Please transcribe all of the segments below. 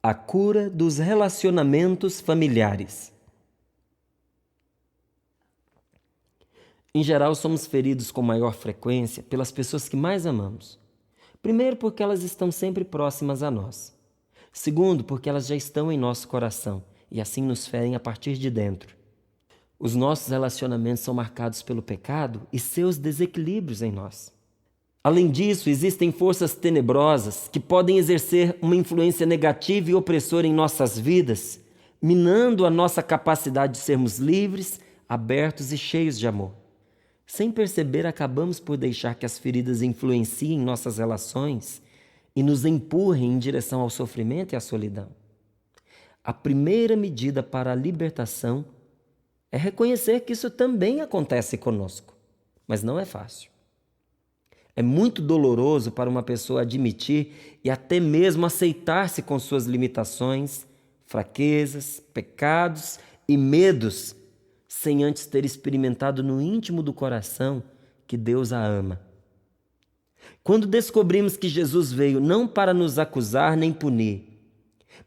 A cura dos relacionamentos familiares. Em geral, somos feridos com maior frequência pelas pessoas que mais amamos. Primeiro, porque elas estão sempre próximas a nós. Segundo, porque elas já estão em nosso coração e assim nos ferem a partir de dentro. Os nossos relacionamentos são marcados pelo pecado e seus desequilíbrios em nós. Além disso, existem forças tenebrosas que podem exercer uma influência negativa e opressora em nossas vidas, minando a nossa capacidade de sermos livres, abertos e cheios de amor. Sem perceber, acabamos por deixar que as feridas influenciem nossas relações e nos empurrem em direção ao sofrimento e à solidão. A primeira medida para a libertação é reconhecer que isso também acontece conosco, mas não é fácil. É muito doloroso para uma pessoa admitir e até mesmo aceitar-se com suas limitações, fraquezas, pecados e medos, sem antes ter experimentado no íntimo do coração que Deus a ama. Quando descobrimos que Jesus veio não para nos acusar nem punir,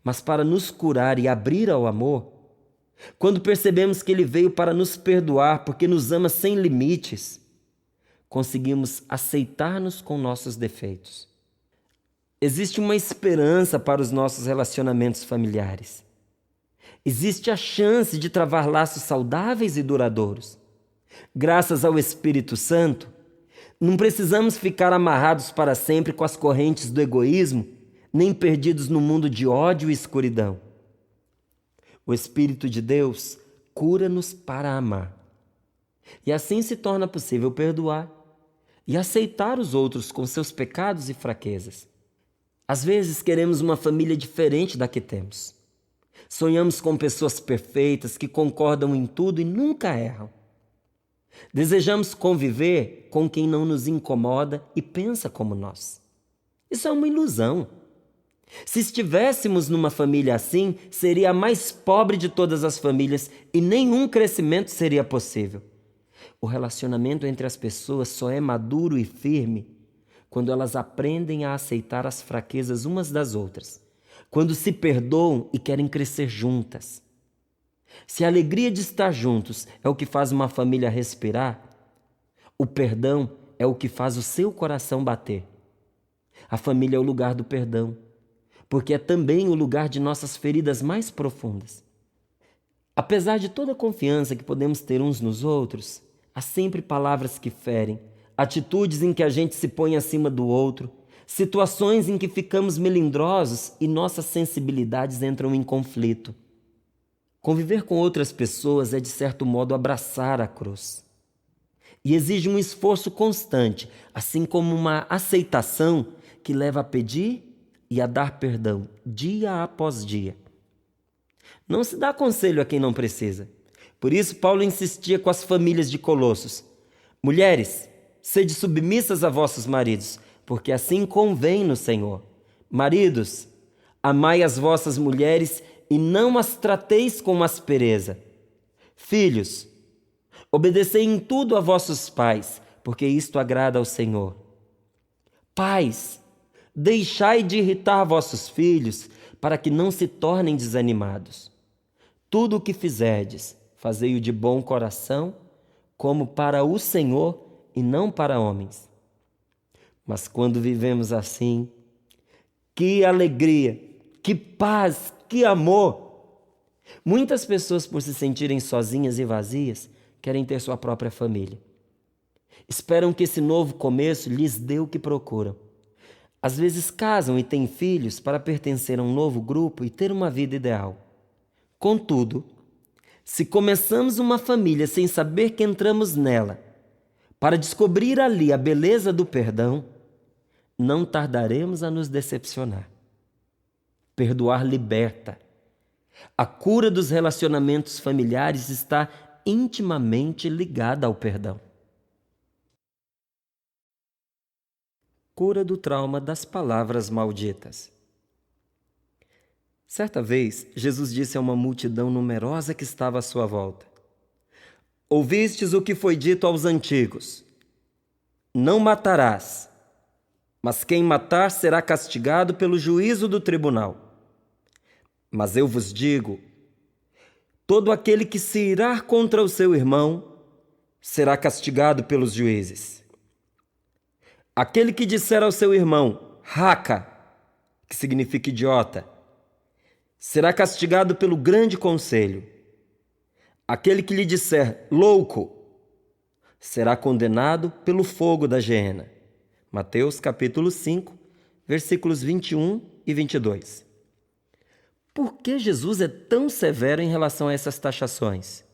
mas para nos curar e abrir ao amor, quando percebemos que Ele veio para nos perdoar porque nos ama sem limites, conseguimos aceitar-nos com nossos defeitos. Existe uma esperança para os nossos relacionamentos familiares. Existe a chance de travar laços saudáveis e duradouros. Graças ao Espírito Santo, não precisamos ficar amarrados para sempre com as correntes do egoísmo, nem perdidos no mundo de ódio e escuridão. O Espírito de Deus cura-nos para amar. E assim se torna possível perdoar e aceitar os outros com seus pecados e fraquezas. Às vezes queremos uma família diferente da que temos. Sonhamos com pessoas perfeitas que concordam em tudo e nunca erram. Desejamos conviver com quem não nos incomoda e pensa como nós. Isso é uma ilusão. Se estivéssemos numa família assim, seria a mais pobre de todas as famílias e nenhum crescimento seria possível. O relacionamento entre as pessoas só é maduro e firme quando elas aprendem a aceitar as fraquezas umas das outras, quando se perdoam e querem crescer juntas. Se a alegria de estar juntos é o que faz uma família respirar, o perdão é o que faz o seu coração bater. A família é o lugar do perdão, porque é também o lugar de nossas feridas mais profundas. Apesar de toda a confiança que podemos ter uns nos outros, há sempre palavras que ferem, atitudes em que a gente se põe acima do outro, situações em que ficamos melindrosos e nossas sensibilidades entram em conflito. Conviver com outras pessoas é, de certo modo, abraçar a cruz. E exige um esforço constante, assim como uma aceitação que leva a pedir e a dar perdão, dia após dia. Não se dá conselho a quem não precisa. Por isso, Paulo insistia com as famílias de Colossos: mulheres, sede submissas a vossos maridos, porque assim convém no Senhor. Maridos, amai as vossas mulheres e não as trateis com aspereza. Filhos, obedecei em tudo a vossos pais, porque isto agrada ao Senhor. Pais, deixai de irritar vossos filhos, para que não se tornem desanimados. Tudo o que fizerdes, fazei-o de bom coração, como para o Senhor e não para homens. Mas quando vivemos assim, que alegria, que paz, que amor! Muitas pessoas, por se sentirem sozinhas e vazias, querem ter sua própria família. Esperam que esse novo começo lhes dê o que procuram. Às vezes casam e têm filhos para pertencer a um novo grupo e ter uma vida ideal. Contudo, se começamos uma família sem saber que entramos nela, para descobrir ali a beleza do perdão, não tardaremos a nos decepcionar. Perdoar liberta. A cura dos relacionamentos familiares está intimamente ligada ao perdão. Cura do trauma das palavras malditas. Certa vez, Jesus disse a uma multidão numerosa que estava à sua volta: ouvistes o que foi dito aos antigos: não matarás, mas quem matar será castigado pelo juízo do tribunal. Mas eu vos digo, todo aquele que se irar contra o seu irmão será castigado pelos juízes. Aquele que disser ao seu irmão, raca, que significa idiota, será castigado pelo grande conselho. Aquele que lhe disser louco, será condenado pelo fogo da geena. Mateus capítulo 5, versículos 21 e 22. Por que Jesus é tão severo em relação a essas taxações?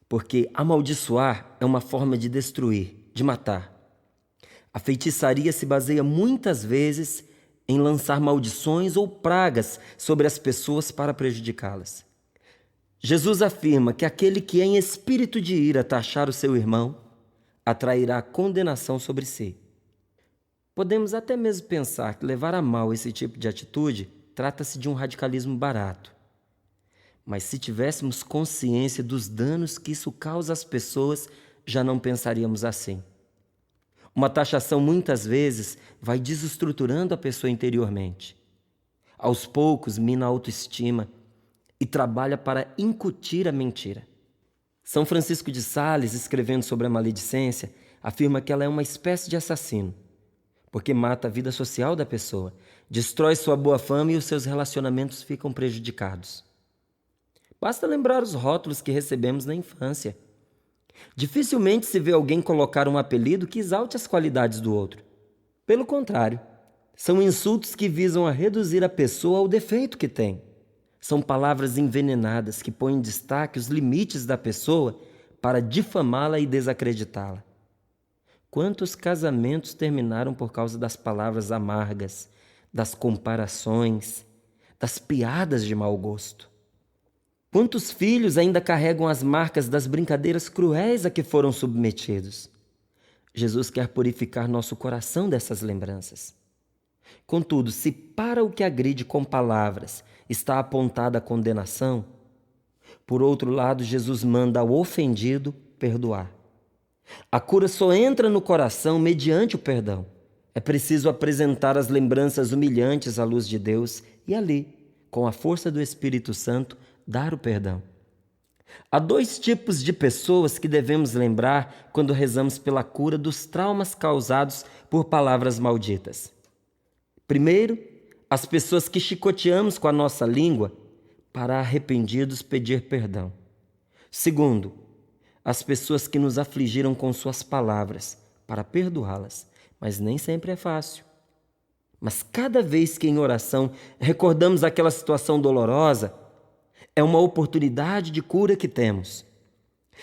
Porque amaldiçoar é uma forma de destruir, de matar. A feitiçaria se baseia muitas vezes em lançar maldições ou pragas sobre as pessoas para prejudicá-las. Jesus afirma que aquele que em espírito de ira taxar o seu irmão atrairá condenação sobre si. Podemos até mesmo pensar que levar a mal esse tipo de atitude trata-se de um radicalismo barato. Mas se tivéssemos consciência dos danos que isso causa às pessoas, já não pensaríamos assim. Uma taxação muitas vezes vai desestruturando a pessoa interiormente. Aos poucos mina a autoestima e trabalha para incutir a mentira. São Francisco de Sales, escrevendo sobre a maledicência, afirma que ela é uma espécie de assassino, porque mata a vida social da pessoa, destrói sua boa fama e os seus relacionamentos ficam prejudicados. Basta lembrar os rótulos que recebemos na infância. Dificilmente se vê alguém colocar um apelido que exalte as qualidades do outro. Pelo contrário, são insultos que visam a reduzir a pessoa ao defeito que tem. São palavras envenenadas que põem em destaque os limites da pessoa para difamá-la e desacreditá-la. Quantos casamentos terminaram por causa das palavras amargas, das comparações, das piadas de mau gosto? Quantos filhos ainda carregam as marcas das brincadeiras cruéis a que foram submetidos? Jesus quer purificar nosso coração dessas lembranças. Contudo, se para o que agride com palavras está apontada a condenação, por outro lado, Jesus manda ao ofendido perdoar. A cura só entra no coração mediante o perdão. É preciso apresentar as lembranças humilhantes à luz de Deus e ali, com a força do Espírito Santo, dar o perdão. Há dois tipos de pessoas que devemos lembrar quando rezamos pela cura dos traumas causados por palavras malditas. Primeiro, as pessoas que chicoteamos com a nossa língua para arrependidos pedir perdão. Segundo, as pessoas que nos afligiram com suas palavras para perdoá-las, mas nem sempre é fácil. Mas cada vez que em oração recordamos aquela situação dolorosa, é uma oportunidade de cura que temos.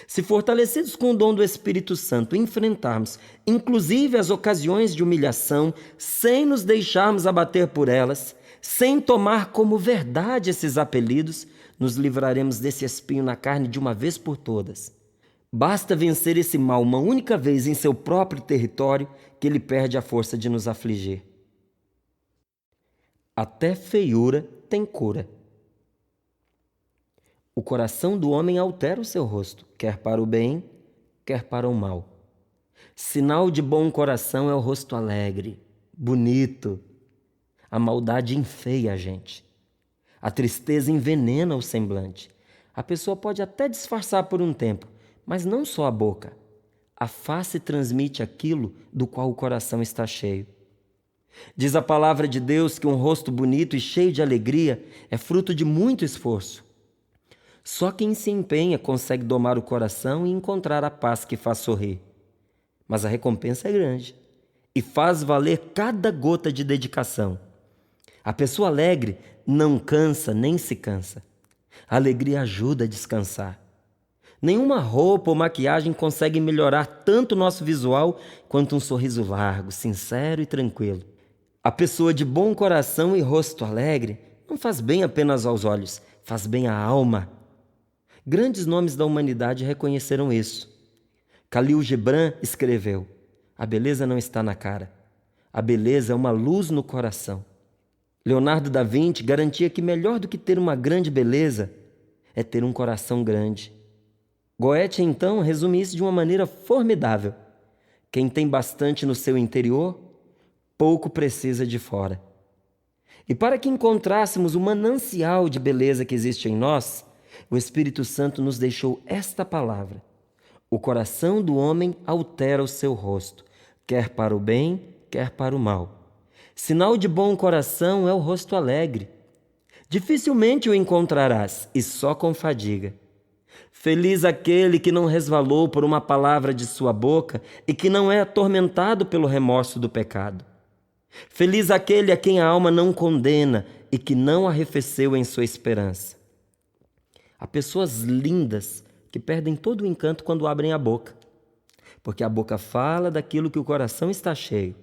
Se fortalecidos com o dom do Espírito Santo enfrentarmos, inclusive as ocasiões de humilhação, sem nos deixarmos abater por elas, sem tomar como verdade esses apelidos, nos livraremos desse espinho na carne de uma vez por todas. Basta vencer esse mal uma única vez em seu próprio território, que ele perde a força de nos afligir. Até feiura tem cura. O coração do homem altera o seu rosto, quer para o bem, quer para o mal. Sinal de bom coração é o rosto alegre, bonito. A maldade enfeia a gente. A tristeza envenena o semblante. A pessoa pode até disfarçar por um tempo, mas não só a boca. A face transmite aquilo do qual o coração está cheio. Diz a palavra de Deus que um rosto bonito e cheio de alegria é fruto de muito esforço. Só quem se empenha consegue domar o coração e encontrar a paz que faz sorrir. Mas a recompensa é grande e faz valer cada gota de dedicação. A pessoa alegre não cansa nem se cansa. A alegria ajuda a descansar. Nenhuma roupa ou maquiagem consegue melhorar tanto o nosso visual quanto um sorriso largo, sincero e tranquilo. A pessoa de bom coração e rosto alegre não faz bem apenas aos olhos, faz bem à alma. Grandes nomes da humanidade reconheceram isso. Khalil Gibran escreveu: a beleza não está na cara. A beleza é uma luz no coração. Leonardo da Vinci garantia que melhor do que ter uma grande beleza é ter um coração grande. Goethe, então, resume isso de uma maneira formidável. Quem tem bastante no seu interior, pouco precisa de fora. E para que encontrássemos o manancial de beleza que existe em nós, o Espírito Santo nos deixou esta palavra: o coração do homem altera o seu rosto, quer para o bem, quer para o mal. Sinal de bom coração é o rosto alegre. Dificilmente o encontrarás, e só com fadiga. Feliz aquele que não resvalou por uma palavra de sua boca e que não é atormentado pelo remorso do pecado. Feliz aquele a quem a alma não condena e que não arrefeceu em sua esperança. Há pessoas lindas que perdem todo o encanto quando abrem a boca, porque a boca fala daquilo que o coração está cheio.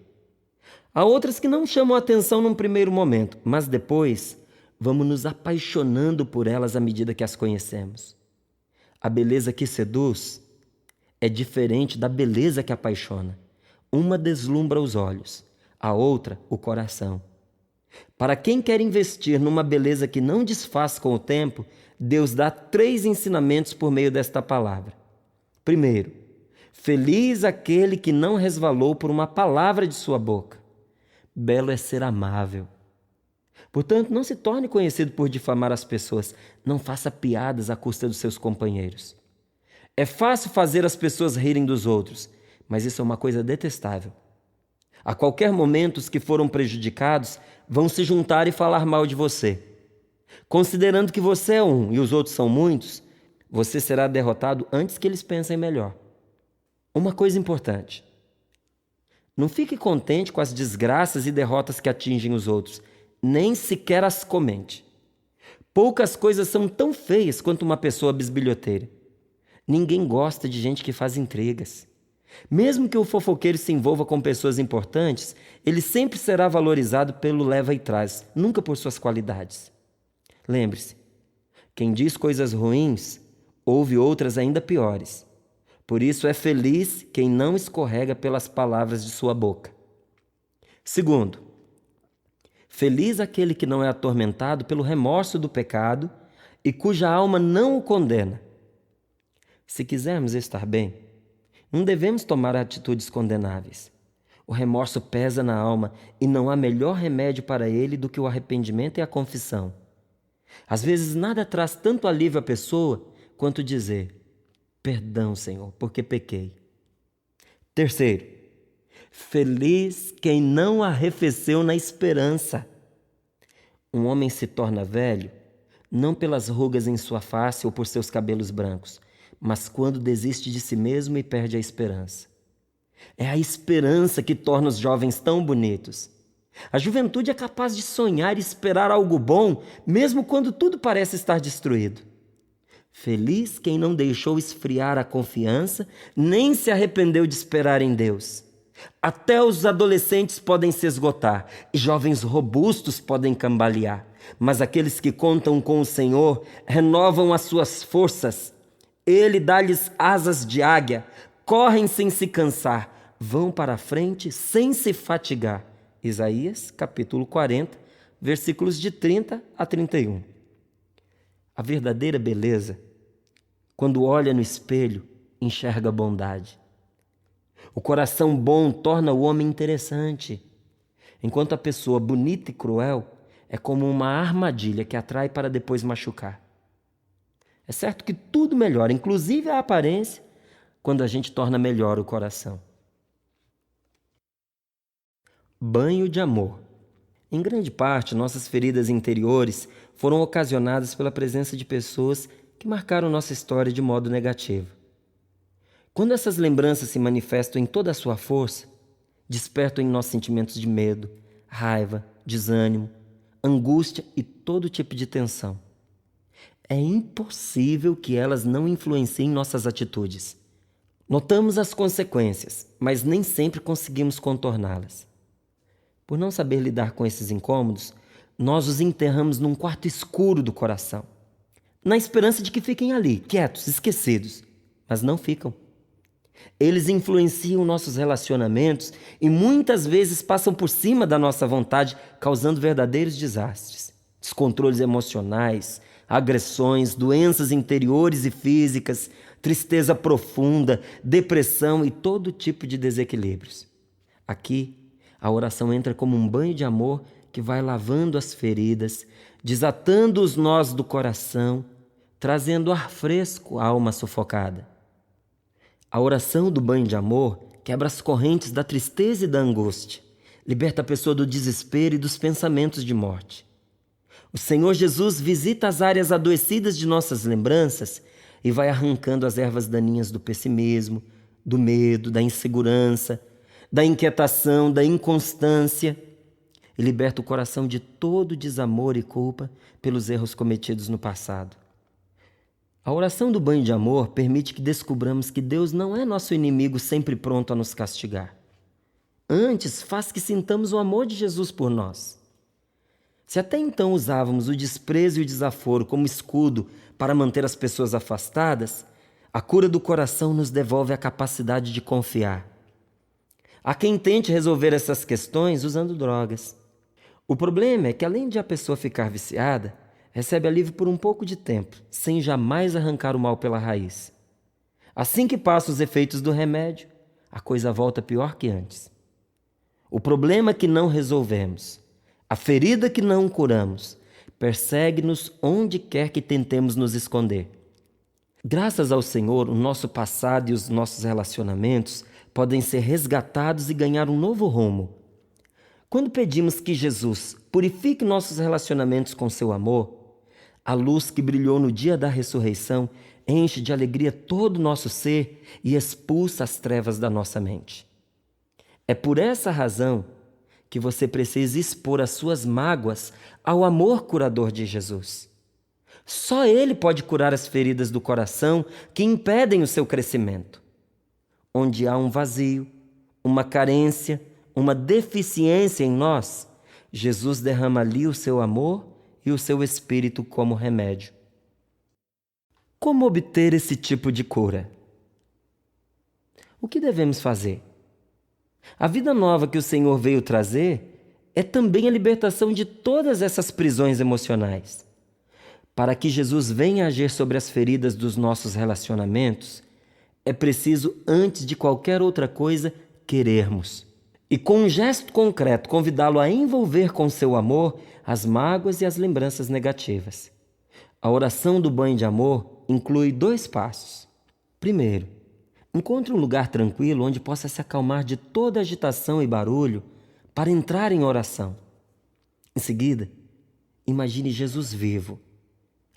Há outras que não chamam a atenção num primeiro momento, mas depois vamos nos apaixonando por elas à medida que as conhecemos. A beleza que seduz é diferente da beleza que apaixona. Uma deslumbra os olhos, a outra o coração. Para quem quer investir numa beleza que não desfaz com o tempo, Deus dá 3 ensinamentos por meio desta palavra. Primeiro, feliz aquele que não resvalou por uma palavra de sua boca. Belo é ser amável. Portanto, não se torne conhecido por difamar as pessoas. Não faça piadas à custa dos seus companheiros. É fácil fazer as pessoas rirem dos outros, mas isso é uma coisa detestável. A qualquer momento, os que foram prejudicados vão se juntar e falar mal de você. Considerando que você é um e os outros são muitos, você será derrotado antes que eles pensem melhor. Uma coisa importante: não fique contente com as desgraças e derrotas que atingem os outros, nem sequer as comente. Poucas coisas são tão feias quanto uma pessoa bisbilhoteira. Ninguém gosta de gente que faz intrigas. Mesmo que o fofoqueiro se envolva com pessoas importantes, ele sempre será valorizado pelo leva e traz, nunca por suas qualidades. Lembre-se, quem diz coisas ruins, ouve outras ainda piores. Por isso é feliz quem não escorrega pelas palavras de sua boca. Segundo, feliz aquele que não é atormentado pelo remorso do pecado e cuja alma não o condena. Se quisermos estar bem, não devemos tomar atitudes condenáveis. O remorso pesa na alma e não há melhor remédio para ele do que o arrependimento e a confissão. Às vezes nada traz tanto alívio à pessoa quanto dizer: perdão, Senhor, porque pequei. Terceiro, feliz quem não arrefeceu na esperança. Um homem se torna velho não pelas rugas em sua face ou por seus cabelos brancos, mas quando desiste de si mesmo e perde a esperança. É a esperança que torna os jovens tão bonitos. A juventude é capaz de sonhar e esperar algo bom, mesmo quando tudo parece estar destruído. Feliz quem não deixou esfriar a confiança, nem se arrependeu de esperar em Deus. Até os adolescentes podem se esgotar e jovens robustos podem cambalear, mas aqueles que contam com o Senhor renovam as suas forças. Ele dá-lhes asas de águia, correm sem se cansar, vão para a frente sem se fatigar. Isaías, capítulo 40, versículos de 30 a 31. A verdadeira beleza, quando olha no espelho, enxerga bondade. O coração bom torna o homem interessante, enquanto a pessoa bonita e cruel é como uma armadilha que atrai para depois machucar. É certo que tudo melhora, inclusive a aparência, quando a gente torna melhor o coração. Banho de amor. Em grande parte, nossas feridas interiores foram ocasionadas pela presença de pessoas que marcaram nossa história de modo negativo. Quando essas lembranças se manifestam em toda a sua força, despertam em nós sentimentos de medo, raiva, desânimo, angústia e todo tipo de tensão. É impossível que elas não influenciem nossas atitudes. Notamos as consequências, mas nem sempre conseguimos contorná-las. Por não saber lidar com esses incômodos, nós os enterramos num quarto escuro do coração, na esperança de que fiquem ali, quietos, esquecidos, mas não ficam. Eles influenciam nossos relacionamentos e muitas vezes passam por cima da nossa vontade, causando verdadeiros desastres, descontroles emocionais, agressões, doenças interiores e físicas, tristeza profunda, depressão e todo tipo de desequilíbrios. Aqui, a oração entra como um banho de amor que vai lavando as feridas, desatando os nós do coração, trazendo ar fresco à alma sufocada. A oração do banho de amor quebra as correntes da tristeza e da angústia, liberta a pessoa do desespero e dos pensamentos de morte. O Senhor Jesus visita as áreas adoecidas de nossas lembranças e vai arrancando as ervas daninhas do pessimismo, do medo, da insegurança, da inquietação, da inconstância, e liberta o coração de todo desamor e culpa pelos erros cometidos no passado. A oração do banho de amor permite que descubramos que Deus não é nosso inimigo sempre pronto a nos castigar. Antes, faz que sintamos o amor de Jesus por nós. Se até então usávamos o desprezo e o desaforo como escudo para manter as pessoas afastadas, a cura do coração nos devolve a capacidade de confiar. Há quem tente resolver essas questões usando drogas. O problema é que, além de a pessoa ficar viciada, recebe alívio por um pouco de tempo, sem jamais arrancar o mal pela raiz. Assim que passam os efeitos do remédio, a coisa volta pior que antes. O problema que não resolvemos, a ferida que não curamos, persegue-nos onde quer que tentemos nos esconder. Graças ao Senhor, o nosso passado e os nossos relacionamentos podem ser resgatados e ganhar um novo rumo. Quando pedimos que Jesus purifique nossos relacionamentos com seu amor, a luz que brilhou no dia da ressurreição enche de alegria todo o nosso ser e expulsa as trevas da nossa mente. É por essa razão que você precisa expor as suas mágoas ao amor curador de Jesus. Só Ele pode curar as feridas do coração que impedem o seu crescimento. Onde há um vazio, uma carência, uma deficiência em nós, Jesus derrama ali o seu amor e o seu espírito como remédio. Como obter esse tipo de cura? O que devemos fazer? A vida nova que o Senhor veio trazer é também a libertação de todas essas prisões emocionais. Para que Jesus venha agir sobre as feridas dos nossos relacionamentos, é preciso, antes de qualquer outra coisa, querermos. E com um gesto concreto, convidá-lo a envolver com seu amor as mágoas e as lembranças negativas. A oração do banho de amor inclui 2 passos. Primeiro, encontre um lugar tranquilo onde possa se acalmar de toda agitação e barulho para entrar em oração. Em seguida, imagine Jesus vivo,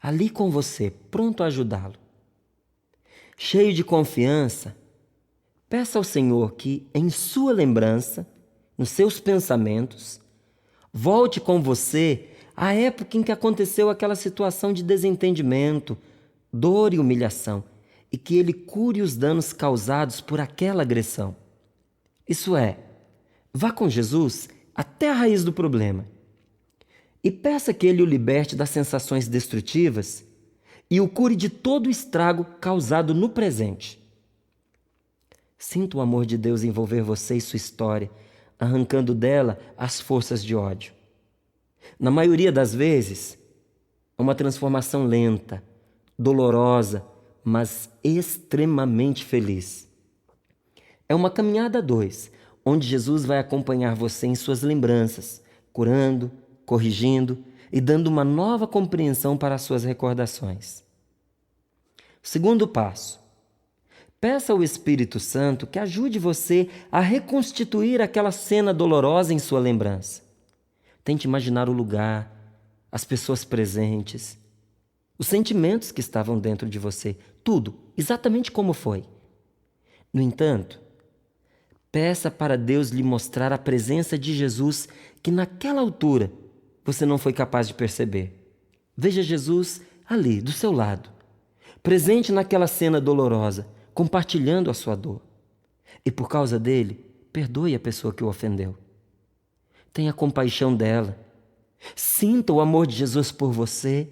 ali com você, pronto a ajudá-lo. Cheio de confiança, peça ao Senhor que, em sua lembrança, nos seus pensamentos, volte com você à época em que aconteceu aquela situação de desentendimento, dor e humilhação, e que Ele cure os danos causados por aquela agressão. Isso é, vá com Jesus até a raiz do problema e peça que Ele o liberte das sensações destrutivas e o cure de todo o estrago causado no presente. Sinta o amor de Deus envolver você e sua história, arrancando dela as forças de ódio. Na maioria das vezes, é uma transformação lenta, dolorosa, mas extremamente feliz. É uma caminhada a 2, onde Jesus vai acompanhar você em suas lembranças, curando, corrigindo e dando uma nova compreensão para as suas recordações. Segundo passo, peça ao Espírito Santo que ajude você a reconstituir aquela cena dolorosa em sua lembrança. Tente imaginar o lugar, as pessoas presentes, os sentimentos que estavam dentro de você, tudo, exatamente como foi. No entanto, peça para Deus lhe mostrar a presença de Jesus que naquela altura você não foi capaz de perceber. Veja Jesus ali, do seu lado, presente naquela cena dolorosa, compartilhando a sua dor. E por causa dele, perdoe a pessoa que o ofendeu. Tenha compaixão dela. Sinta o amor de Jesus por você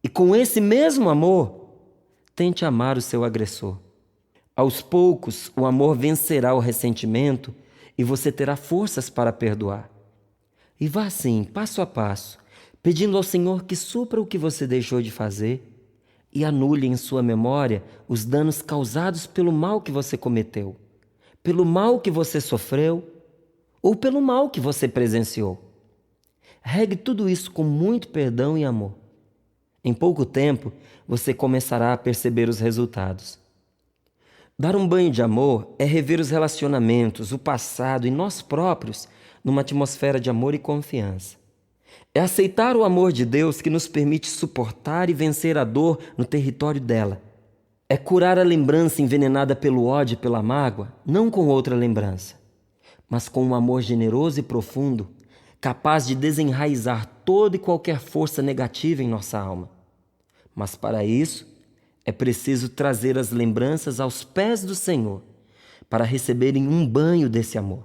e com esse mesmo amor, tente amar o seu agressor. Aos poucos, o amor vencerá o ressentimento e você terá forças para perdoar. E vá assim, passo a passo, pedindo ao Senhor que supra o que você deixou de fazer e anule em sua memória os danos causados pelo mal que você cometeu, pelo mal que você sofreu ou pelo mal que você presenciou. Regue tudo isso com muito perdão e amor. Em pouco tempo, você começará a perceber os resultados. Dar um banho de amor é rever os relacionamentos, o passado e nós próprios numa atmosfera de amor e confiança. É aceitar o amor de Deus que nos permite suportar e vencer a dor no território dela. É curar a lembrança envenenada pelo ódio e pela mágoa, não com outra lembrança, mas com um amor generoso e profundo, capaz de desenraizar toda e qualquer força negativa em nossa alma. Mas para isso, é preciso trazer as lembranças aos pés do Senhor, para receberem um banho desse amor.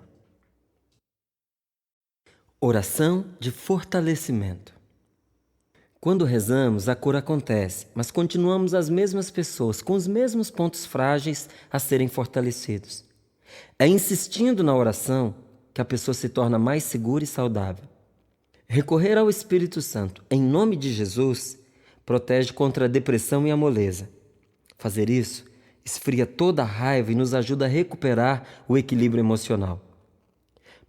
Oração de fortalecimento. Quando rezamos, a cura acontece, mas continuamos as mesmas pessoas, com os mesmos pontos frágeis a serem fortalecidos. É insistindo na oração que a pessoa se torna mais segura e saudável. Recorrer ao Espírito Santo, em nome de Jesus, protege contra a depressão e a moleza. Fazer isso esfria toda a raiva e nos ajuda a recuperar o equilíbrio emocional.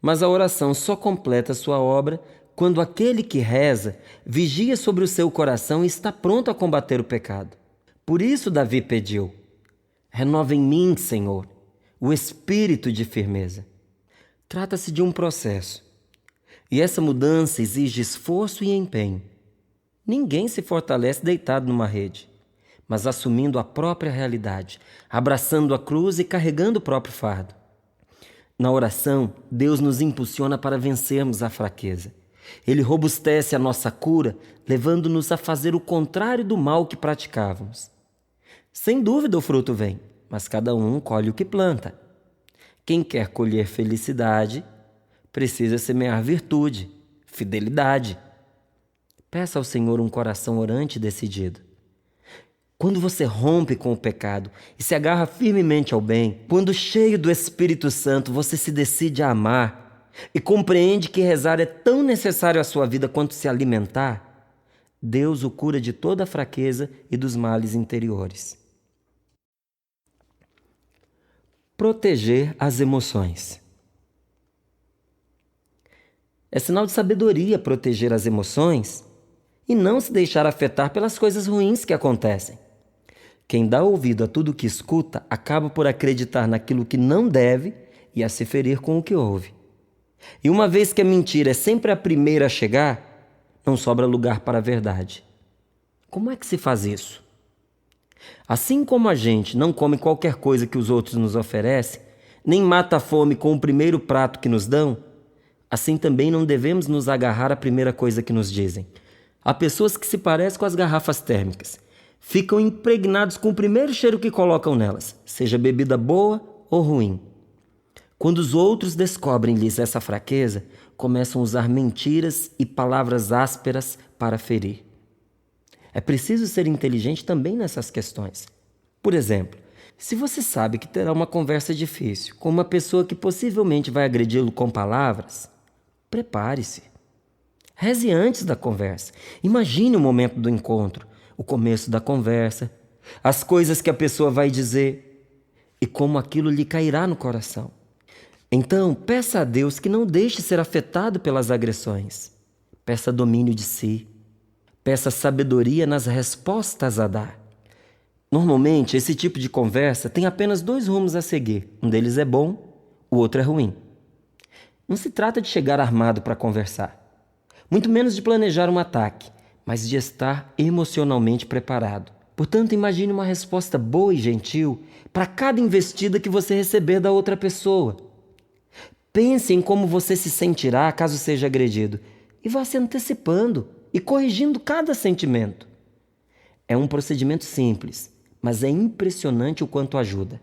Mas a oração só completa sua obra quando aquele que reza vigia sobre o seu coração e está pronto a combater o pecado. Por isso Davi pediu: renova em mim, Senhor, o espírito de firmeza. Trata-se de um processo, e essa mudança exige esforço e empenho. Ninguém se fortalece deitado numa rede, mas assumindo a própria realidade, abraçando a cruz e carregando o próprio fardo. Na oração, Deus nos impulsiona para vencermos a fraqueza. Ele robustece a nossa cura, levando-nos a fazer o contrário do mal que praticávamos. Sem dúvida o fruto vem, mas cada um colhe o que planta. Quem quer colher felicidade, precisa semear virtude, fidelidade. Peça ao Senhor um coração orante e decidido. Quando você rompe com o pecado e se agarra firmemente ao bem, quando cheio do Espírito Santo você se decide a amar e compreende que rezar é tão necessário à sua vida quanto se alimentar, Deus o cura de toda a fraqueza e dos males interiores. Proteger as emoções. É sinal de sabedoria proteger as emoções e não se deixar afetar pelas coisas ruins que acontecem. Quem dá ouvido a tudo o que escuta acaba por acreditar naquilo que não deve e a se ferir com o que ouve. E uma vez que a mentira é sempre a primeira a chegar, não sobra lugar para a verdade. Como é que se faz isso? Assim como a gente não come qualquer coisa que os outros nos oferecem, nem mata a fome com o primeiro prato que nos dão, assim também não devemos nos agarrar à primeira coisa que nos dizem. Há pessoas que se parecem com as garrafas térmicas. Ficam impregnados com o primeiro cheiro que colocam nelas, seja bebida boa ou ruim. Quando os outros descobrem-lhes essa fraqueza, começam a usar mentiras e palavras ásperas para ferir. É preciso ser inteligente também nessas questões. Por exemplo, se você sabe que terá uma conversa difícil com uma pessoa que possivelmente vai agredi-lo com palavras, prepare-se. Reze antes da conversa. Imagine o momento do encontro, o começo da conversa, as coisas que a pessoa vai dizer e como aquilo lhe cairá no coração. Então, peça a Deus que não deixe ser afetado pelas agressões. Peça domínio de si. Peça sabedoria nas respostas a dar. Normalmente, esse tipo de conversa tem apenas 2 rumos a seguir. Um deles é bom, o outro é ruim. Não se trata de chegar armado para conversar, muito menos de planejar um ataque, mas de estar emocionalmente preparado. Portanto, imagine uma resposta boa e gentil para cada investida que você receber da outra pessoa. Pense em como você se sentirá caso seja agredido e vá se antecipando e corrigindo cada sentimento. É um procedimento simples, mas é impressionante o quanto ajuda.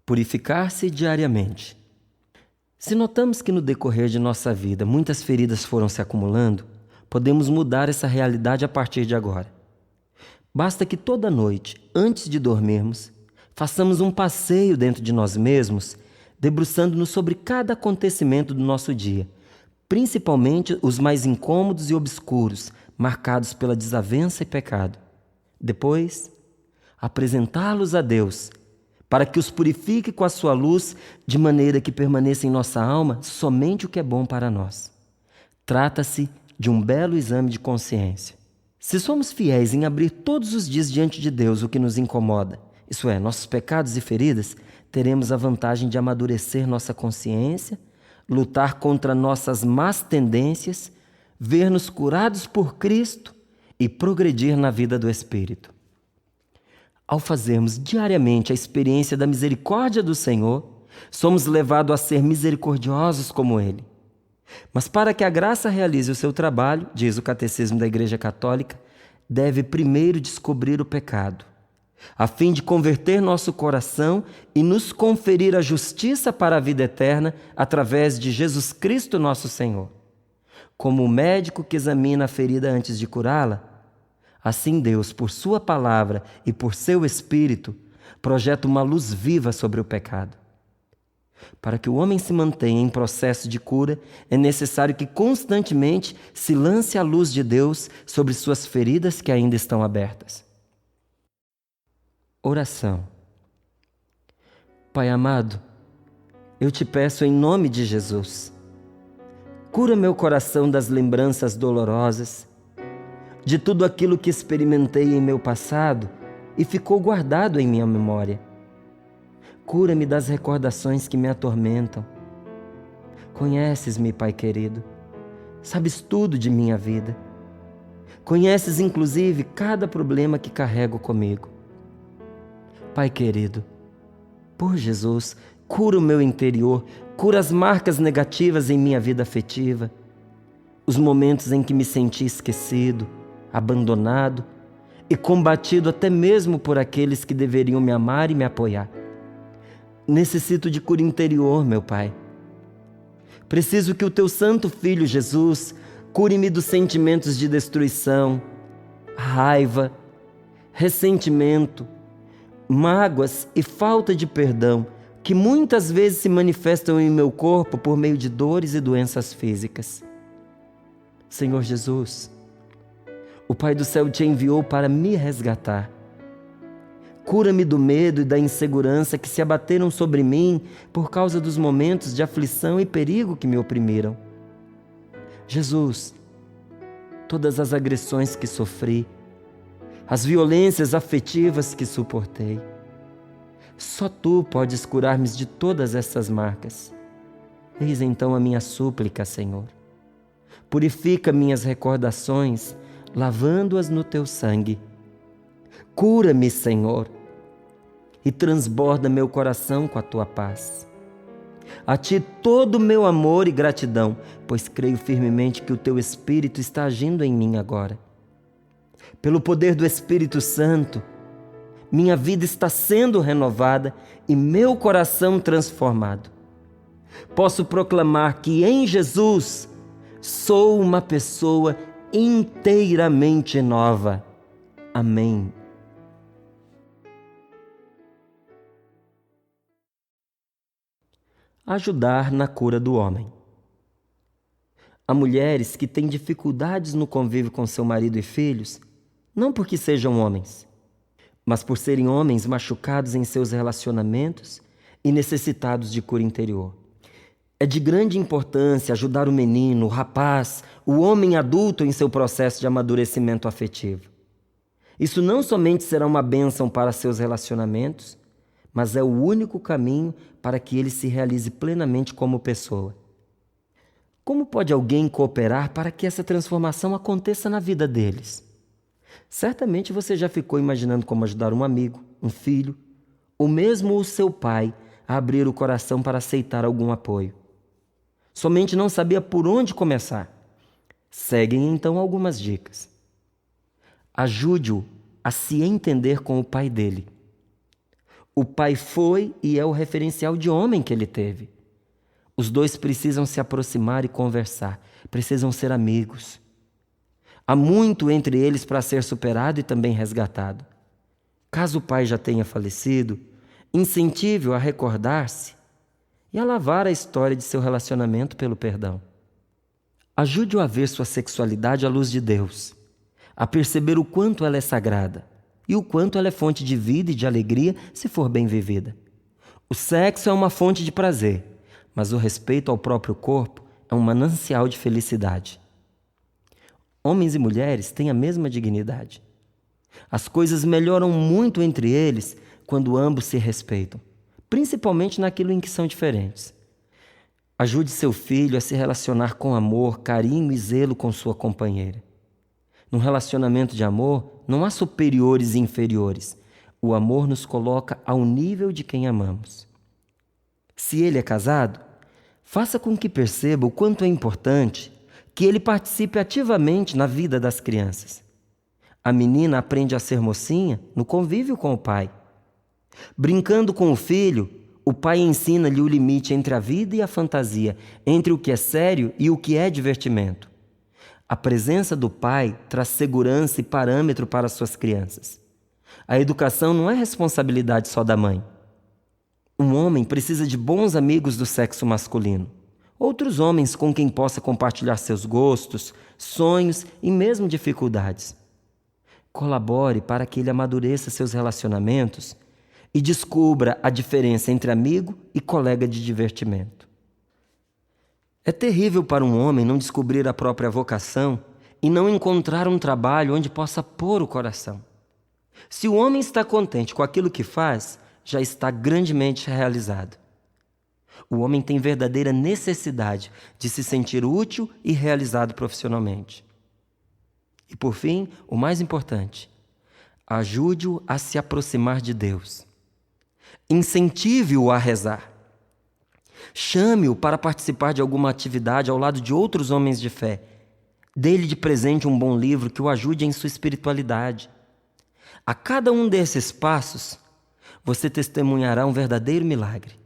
Purificar-se diariamente. Se notamos que no decorrer de nossa vida muitas feridas foram se acumulando, podemos mudar essa realidade a partir de agora. Basta que toda noite, antes de dormirmos, façamos um passeio dentro de nós mesmos, debruçando-nos sobre cada acontecimento do nosso dia, principalmente os mais incômodos e obscuros, marcados pela desavença e pecado. Depois, apresentá-los a Deus, para que os purifique com a sua luz, de maneira que permaneça em nossa alma somente o que é bom para nós. Trata-se de um belo exame de consciência. Se somos fiéis em abrir todos os dias diante de Deus o que nos incomoda, isso é, nossos pecados e feridas, teremos a vantagem de amadurecer nossa consciência, lutar contra nossas más tendências, ver-nos curados por Cristo e progredir na vida do Espírito. Ao fazermos diariamente a experiência da misericórdia do Senhor, somos levados a ser misericordiosos como Ele. Mas para que a graça realize o seu trabalho, diz o Catecismo da Igreja Católica, deve primeiro descobrir o pecado, a fim de converter nosso coração e nos conferir a justiça para a vida eterna através de Jesus Cristo nosso Senhor. Como o médico que examina a ferida antes de curá-la, assim Deus, por sua palavra e por seu Espírito, projeta uma luz viva sobre o pecado. Para que o homem se mantenha em processo de cura, é necessário que constantemente se lance a luz de Deus sobre suas feridas que ainda estão abertas. Oração. Pai amado, eu te peço em nome de Jesus, cura meu coração das lembranças dolorosas, de tudo aquilo que experimentei em meu passado e ficou guardado em minha memória. Cura-me das recordações que me atormentam. Conheces-me, Pai querido, sabes tudo de minha vida. Conheces, inclusive, cada problema que carrego comigo. Pai querido, por Jesus, cura o meu interior, cura as marcas negativas em minha vida afetiva, os momentos em que me senti esquecido, abandonado e combatido até mesmo por aqueles que deveriam me amar e me apoiar. Necessito de cura interior, meu Pai. Preciso que o teu santo Filho Jesus cure-me dos sentimentos de destruição, raiva, ressentimento, mágoas e falta de perdão que muitas vezes se manifestam em meu corpo por meio de dores e doenças físicas. Senhor Jesus, o Pai do céu te enviou para me resgatar. Cura-me do medo e da insegurança que se abateram sobre mim por causa dos momentos de aflição e perigo que me oprimiram. Jesus, todas as agressões que sofri, as violências afetivas que suportei, só Tu podes curar-me de todas essas marcas. Eis então a minha súplica, Senhor. Purifica minhas recordações, lavando-as no Teu sangue. Cura-me, Senhor, e transborda meu coração com a Tua paz. A Ti todo o meu amor e gratidão, pois creio firmemente que o Teu Espírito está agindo em mim agora. Pelo poder do Espírito Santo, minha vida está sendo renovada e meu coração transformado. Posso proclamar que em Jesus sou uma pessoa inteiramente nova. Amém. Ajudar na cura do homem. Há mulheres que têm dificuldades no convívio com seu marido e filhos, não porque sejam homens, mas por serem homens machucados em seus relacionamentos e necessitados de cura interior. É de grande importância ajudar o menino, o rapaz, o homem adulto em seu processo de amadurecimento afetivo. Isso não somente será uma bênção para seus relacionamentos, mas é o único caminho para que ele se realize plenamente como pessoa. Como pode alguém cooperar para que essa transformação aconteça na vida deles? Certamente você já ficou imaginando como ajudar um amigo, um filho, ou mesmo o seu pai a abrir o coração para aceitar algum apoio. Somente não sabia por onde começar. Seguem então algumas dicas. Ajude-o a se entender com o pai dele. O pai foi e é o referencial de homem que ele teve. Os dois precisam se aproximar e conversar, precisam ser amigos. Há muito entre eles para ser superado e também resgatado. Caso o pai já tenha falecido, incentive-o a recordar-se e a lavar a história de seu relacionamento pelo perdão. Ajude-o a ver sua sexualidade à luz de Deus, a perceber o quanto ela é sagrada e o quanto ela é fonte de vida e de alegria se for bem vivida. O sexo é uma fonte de prazer, mas o respeito ao próprio corpo é um manancial de felicidade. Homens e mulheres têm a mesma dignidade. As coisas melhoram muito entre eles quando ambos se respeitam, principalmente naquilo em que são diferentes. Ajude seu filho a se relacionar com amor, carinho e zelo com sua companheira. Num relacionamento de amor, não há superiores e inferiores. O amor nos coloca ao nível de quem amamos. Se ele é casado, faça com que perceba o quanto é importante que ele participe ativamente na vida das crianças. A menina aprende a ser mocinha no convívio com o pai. Brincando com o filho, o pai ensina-lhe o limite entre a vida e a fantasia, entre o que é sério e o que é divertimento. A presença do pai traz segurança e parâmetro para suas crianças. A educação não é responsabilidade só da mãe. Um homem precisa de bons amigos do sexo masculino, outros homens com quem possa compartilhar seus gostos, sonhos e mesmo dificuldades. Colabore para que ele amadureça seus relacionamentos e descubra a diferença entre amigo e colega de divertimento. É terrível para um homem não descobrir a própria vocação e não encontrar um trabalho onde possa pôr o coração. Se o homem está contente com aquilo que faz, já está grandemente realizado. O homem tem verdadeira necessidade de se sentir útil e realizado profissionalmente. E por fim, o mais importante, ajude-o a se aproximar de Deus. Incentive-o a rezar. Chame-o para participar de alguma atividade ao lado de outros homens de fé. Dê-lhe de presente um bom livro que o ajude em sua espiritualidade. A cada um desses passos, você testemunhará um verdadeiro milagre.